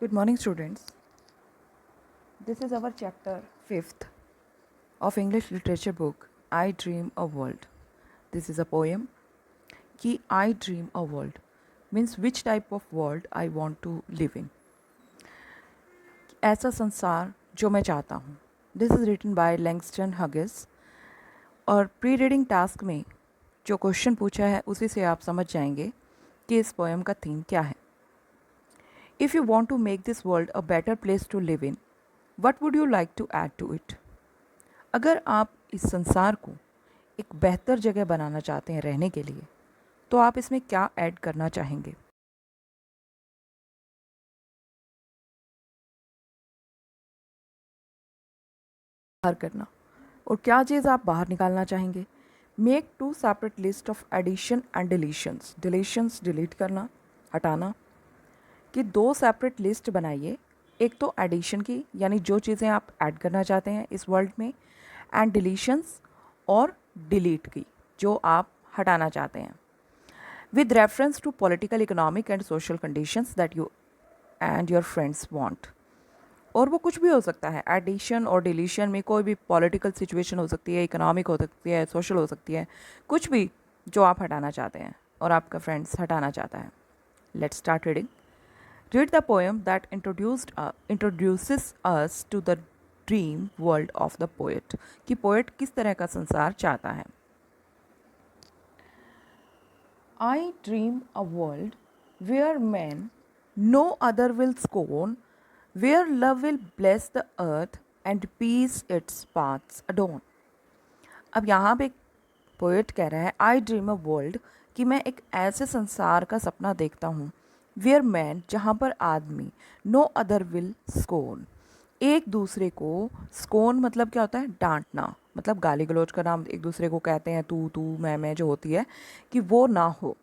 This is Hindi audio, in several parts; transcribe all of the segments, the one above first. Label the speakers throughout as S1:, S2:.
S1: Good morning, students. This is our chapter 5th of English literature book, I Dream a World. This is a poem. कि I dream a world means which type of world I want to live in. ऐसा संसार जो मैं चाहता हूँ. This is written by Langston Hughes. और प्री रीडिंग टास्क में जो क्वेश्चन पूछा है उसी से आप समझ जाएंगे कि इस पोएम का थीम क्या है. If you want to make this world a better place to live in, what would you like to add to it? अगर आप इस संसार को एक बेहतर जगह बनाना चाहते हैं रहने के लिए, तो आप इसमें क्या ऐड करना चाहेंगे? बाहर करना. और क्या चीज़ आप बाहर निकालना चाहेंगे? Make 2 separate list of addition and deletions. Deletions delete करना, हटाना. कि 2 सेपरेट लिस्ट बनाइए. एक तो एडिशन की, यानी जो चीज़ें आप ऐड करना चाहते हैं इस वर्ल्ड में, एंड डिलीशंस और डिलीट की, जो आप हटाना चाहते हैं. with reference to political, economic and social conditions that you and your friends want. और वो कुछ भी हो सकता है. एडिशन और डिलीशन में कोई भी पॉलिटिकल सिचुएशन हो सकती है, इकोनॉमिक हो सकती है, सोशल हो सकती है, कुछ भी जो आप हटाना चाहते हैं और आपका फ्रेंड्स हटाना चाहता है. Let's start reading. Read the poem that introduces us to the dream world of the poet. कि पोएट किस तरह का संसार चाहता है. I dream a world where men no other will scorn, where love will bless the earth and peace its paths adorn. अब यहाँ पे पोएट कह रहा है आई ड्रीम अ वर्ल्ड, कि मैं एक ऐसे संसार का सपना देखता हूँ वेयर मैन, जहाँ पर आदमी, नो अदर विल स्कोन, एक दूसरे को, स्कोन मतलब क्या होता है, डांटना, मतलब गाली गलौज का नाम एक दूसरे को कहते हैं, तू तू मैं जो होती है, कि वो ना हो.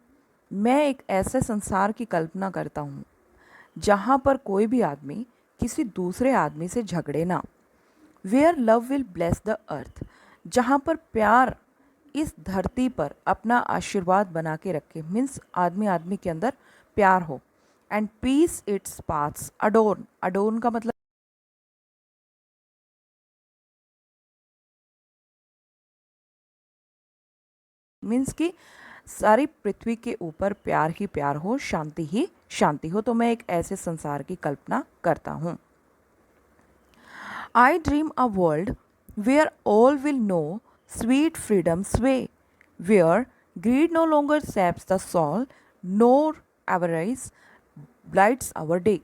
S1: मैं एक ऐसे संसार की कल्पना करता हूँ जहाँ पर कोई भी आदमी किसी दूसरे आदमी से झगड़े ना. Where love will bless the earth, जहाँ पर प्यार इस धरती पर अपना आशीर्वाद बना के रखे, मीन्स आदमी आदमी के अंदर प्यार हो. And peace its paths adorn. Adorn का मतलब मीन्स कि सारी पृथ्वी के ऊपर प्यार ही प्यार हो, शांति ही शांति हो. तो मैं एक ऐसे संसार की कल्पना करता हूँ. I dream a world where all will know sweet freedom's way, where greed no longer saps the soul, nor avarice blights our day.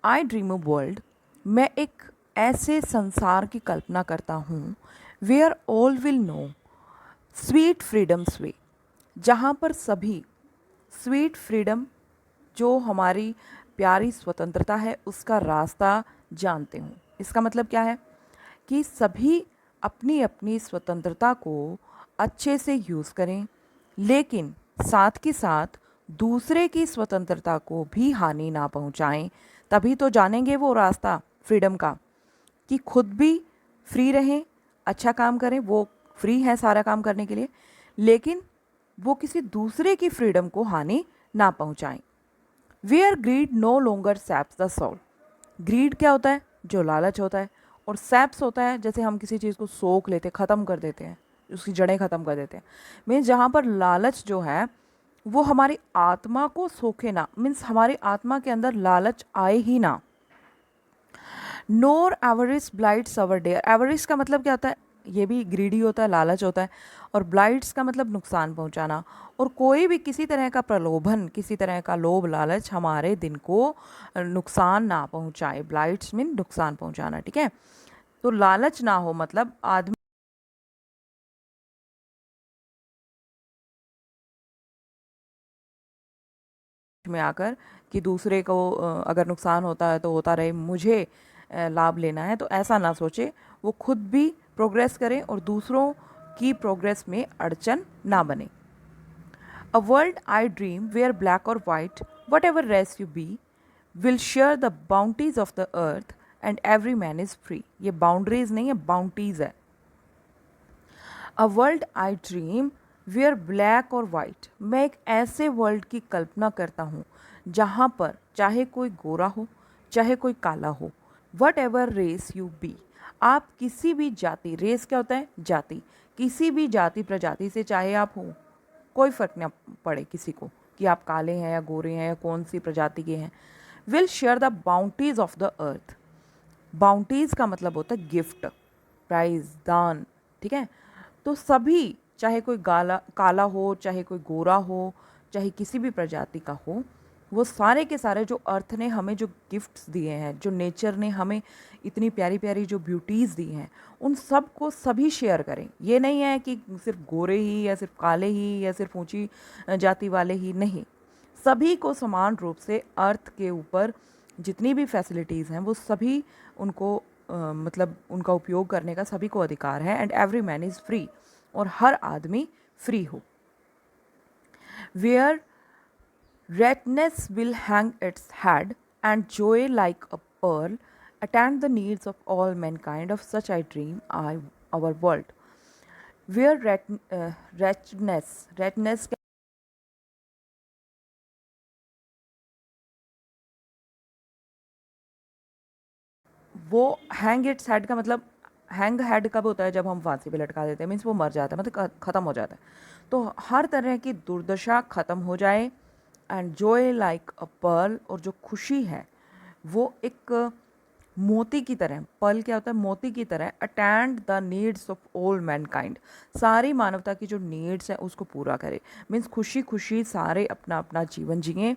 S1: I dream a world, मैं एक ऐसे संसार की कल्पना करता हूँ where all will know sweet freedoms way, जहाँ पर सभी स्वीट फ्रीडम, जो हमारी प्यारी स्वतंत्रता है, उसका रास्ता जानते हूँ. इसका मतलब क्या है कि सभी अपनी अपनी स्वतंत्रता को अच्छे से यूज़ करें, लेकिन साथ के साथ दूसरे की स्वतंत्रता को भी हानि ना पहुँचाएं. तभी तो जानेंगे वो रास्ता फ्रीडम का, कि खुद भी फ्री रहें, अच्छा काम करें, वो फ्री है सारा काम करने के लिए, लेकिन वो किसी दूसरे की फ्रीडम को हानि ना पहुंचाएं. Where greed no longer saps the soul. Greed क्या होता है, जो लालच होता है, और सैप्स होता है जैसे हम किसी चीज़ को सोख लेते, ख़त्म कर देते हैं, उसकी जड़ें ख़त्म कर देते हैं. मीन्स जहाँ पर लालच जो है वो हमारी आत्मा को सोखे ना, मीन्स हमारी आत्मा के अंदर लालच आए ही ना. नोर एवरिस ब्लाइट्स अवर डेयर. एवरिस का मतलब क्या होता है, ये भी ग्रीडी होता है, लालच होता है. और ब्लाइट्स का मतलब नुकसान पहुंचाना. और कोई भी किसी तरह का प्रलोभन, किसी तरह का लोभ लालच हमारे दिन को नुकसान ना पहुंचाए. ब्लाइट्स मीन नुकसान पहुंचाना, ठीक है. तो लालच ना हो, मतलब आदमी में आकर कि दूसरे को अगर नुकसान होता है तो होता रहे, मुझे लाभ लेना है, तो ऐसा ना सोचे. वो खुद भी प्रोग्रेस करें और दूसरों की प्रोग्रेस में अड़चन ना बने. A world I dream where black और white, whatever race you be, will share the bounties of the earth and every man is free. ये बाउंड्रीज नहीं है, बाउंटीज है. A world I dream where black और वाइट, मैं एक ऐसे वर्ल्ड की कल्पना करता हूँ जहाँ पर चाहे कोई गोरा हो, चाहे कोई काला हो, whatever race you be, आप किसी भी जाति, रेस क्या होता है, जाति, किसी भी जाति प्रजाति से चाहे आप हो, कोई फर्क ना पड़े किसी को कि आप काले हैं या गोरे हैं या कौन सी प्रजाति के हैं, will share the bounties of the earth. Bounties का मतलब होता है गिफ्ट, प्राइज, दान, ठीक है। तो सभी, चाहे कोई काला हो, चाहे कोई गोरा हो, चाहे किसी भी प्रजाति का हो, वो सारे के सारे जो अर्थ ने हमें जो गिफ्ट्स दिए हैं, जो नेचर ने हमें इतनी प्यारी प्यारी जो ब्यूटीज़ दी हैं, उन सब को सभी शेयर करें। ये नहीं है कि सिर्फ गोरे ही या सिर्फ काले ही या सिर्फ ऊंची जाति वाले ही, नहीं, सभी को समान रूप से अर्थ के ऊपर जितनी भी फैसिलिटीज़ हैं वो सभी उनको मतलब उनका उपयोग करने का सभी को अधिकार है। And every man is free, और हर आदमी फ्री हो। Where redness will hang its head and joy like a pearl attend the needs of all mankind, of such I dream our world. Where redness वो हैंग इट्स हेड का मतलब, हैंग हेड कब होता है, जब हम फांसी पे लटका देते हैं, मीन्स वो मर जाता है, मतलब ख़त्म हो जाता है। तो हर तरह की दुर्दशा ख़त्म हो जाए, and joy like a pearl, और जो खुशी है वो एक मोती की तरह, पर्ल क्या होता है, मोती की तरह, attend the needs of all Mankind, सारी मानवता की जो नीड्स है उसको पूरा करे, मीन्स खुशी खुशी सारे अपना अपना जीवन जिए।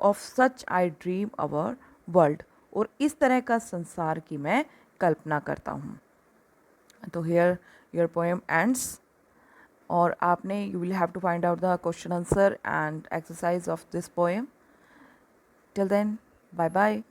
S1: Of such I dream our world, और इस तरह का संसार की मैं कल्पना करता हूँ। तो हियर योर पोएम एंड्स, और आपने, you will have to find out the question answer and exercise of this poem. Till then, bye bye.